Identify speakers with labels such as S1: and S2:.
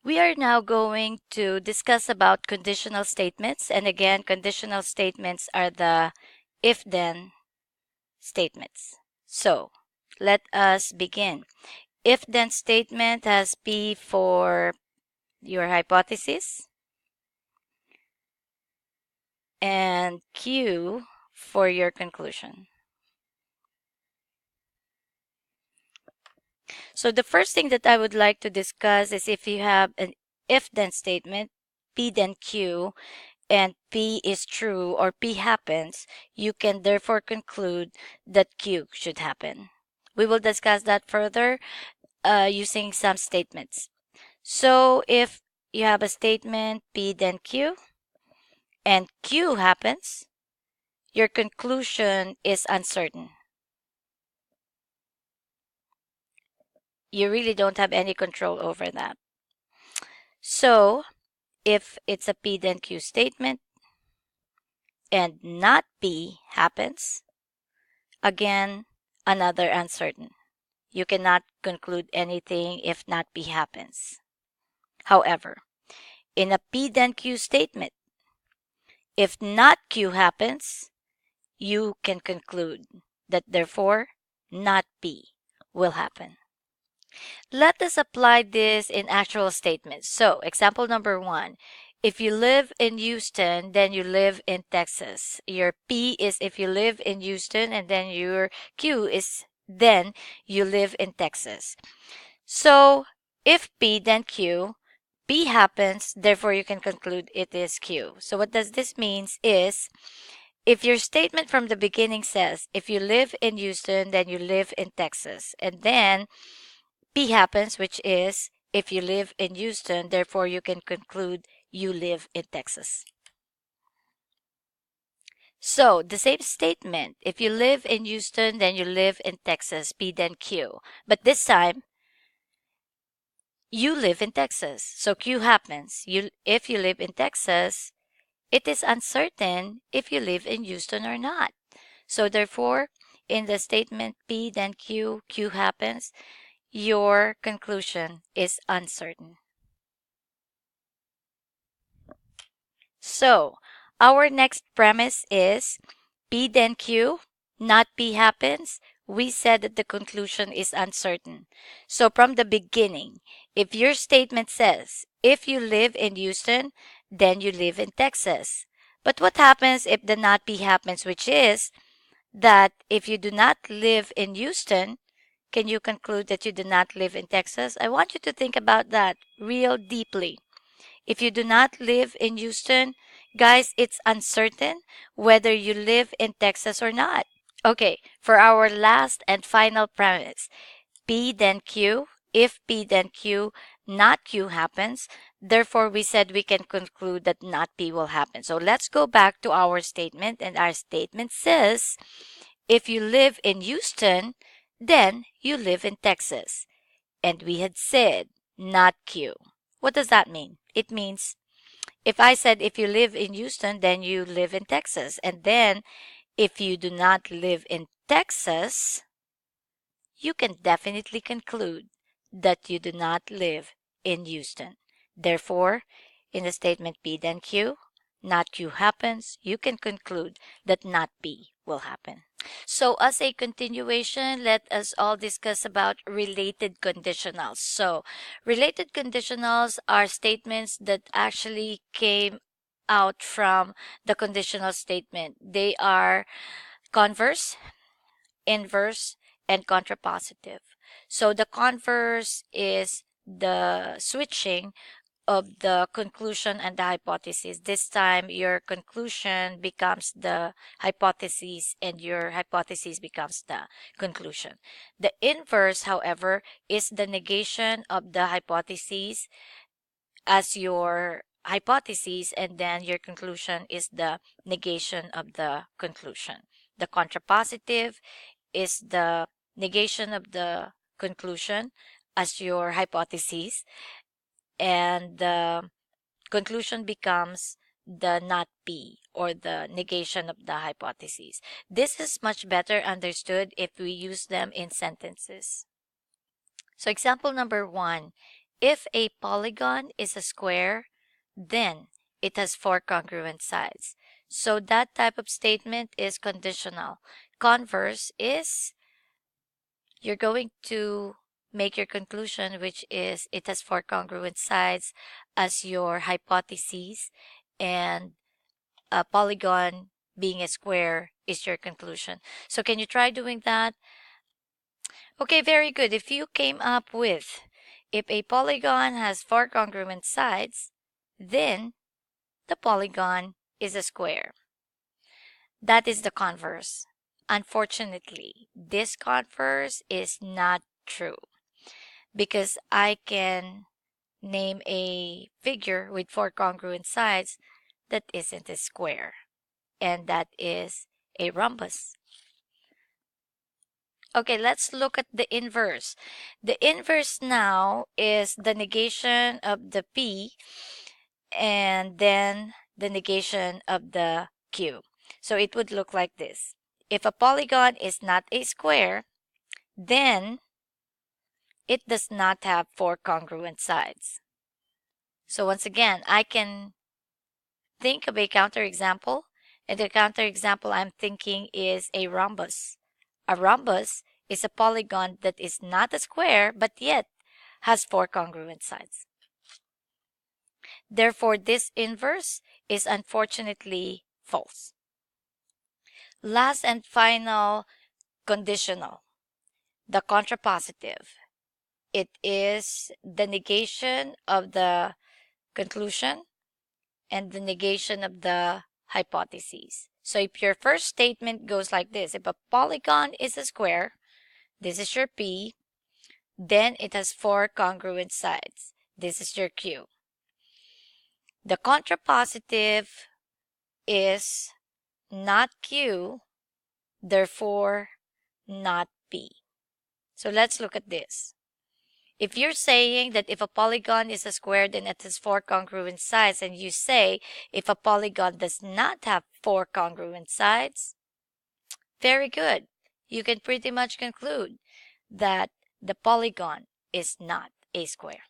S1: We are now going to discuss about conditional statements. And again, conditional statements are the if-then statements. So let us begin. If-then statement has P for your hypothesis and Q for your conclusion. So the first thing that I would like to discuss is if you have an if-then statement, P then Q, and P is true or P happens, you can therefore conclude that Q should happen. We will discuss that further using some statements. So if you have a statement P then Q and Q happens, your conclusion is uncertain. You really don't have any control over that. So if it's a P then Q statement and not P happens, again, another uncertain. You cannot conclude anything if not P happens. However, in a P then Q statement, if not Q happens, you can conclude that therefore not P will happen. Let us apply this in actual statements. So, example number 1. If you live in Houston, then you live in Texas. Your P is if you live in Houston, and then your Q is then you live in Texas. So, if P, then Q, P happens, therefore you can conclude it is Q. So, what does this mean is if your statement from the beginning says if you live in Houston, then you live in Texas, and then P happens, which is if you live in Houston, therefore you can conclude you live in Texas. So, the same statement, if you live in Houston, then you live in Texas, P then Q. But this time, you live in Texas. So Q happens. If you live in Texas, it is uncertain if you live in Houston or not. So therefore, in the statement P then Q, Q happens, your conclusion is uncertain. So, our next premise is P then Q, not P happens. We said that the conclusion is uncertain. So, from the beginning, if your statement says, if you live in Houston, then you live in Texas. But what happens if the not P happens, which is that if you do not live in Houston, can you conclude that you do not live in Texas? I want you to think about that real deeply. If you do not live in Houston, guys, it's uncertain whether you live in Texas or not. Okay, for our last and final premise, P then Q. If P then Q, not Q happens, therefore we said we can conclude that not P will happen. So let's go back to our statement, and our statement says if you live in Houston, then you live in Texas. And we had said not Q. What does that mean? It means if I said if you live in Houston, then you live in Texas. And then if you do not live in Texas, you can definitely conclude that you do not live in Houston. Therefore, in the statement P then Q, not Q happens, you can conclude that not P will happen. So as a continuation, let us all discuss about related conditionals. So related conditionals are statements that actually came out from the conditional statement. They are converse, inverse, and contrapositive. So the converse is the switching of the conclusion and the hypothesis. This time, your conclusion becomes the hypothesis and your hypothesis becomes the conclusion. The inverse, however, is the negation of the hypothesis as your hypothesis, and then your conclusion is the negation of the conclusion. The contrapositive is the negation of the conclusion as your hypothesis, and the conclusion becomes the not P or the negation of the hypothesis. This is much better understood if we use them in sentences. So example number 1, If a polygon is a square, then it has four congruent sides. So that type of statement is conditional. Converse is you're going to make your conclusion, which is it has four congruent sides as your hypotheses, and a polygon being a square is your conclusion. So can you try doing that? Okay, very good. If you came up with if a polygon has four congruent sides, then the polygon is a square. That is the converse. Unfortunately, this converse is not true because I can name a figure with four congruent sides that isn't a square, and that is a rhombus. Okay, let's look at the inverse. The inverse now is the negation of the P and then the negation of the Q. So it would look like this. If a polygon is not a square, then it does not have four congruent sides. So once again, I can think of a counterexample, and the counterexample I'm thinking is a rhombus. A rhombus is a polygon that is not a square but yet has four congruent sides. Therefore, this inverse is unfortunately false. Last and final conditional, the contrapositive. It is the negation of the conclusion and the negation of the hypotheses. So if your first statement goes like this, if a polygon is a square, this is your P, then it has four congruent sides. This is your Q. The contrapositive is not Q, therefore not P. So let's look at this. If you're saying that if a polygon is a square, then it has four congruent sides, and you say if a polygon does not have four congruent sides, very good. You can pretty much conclude that the polygon is not a square.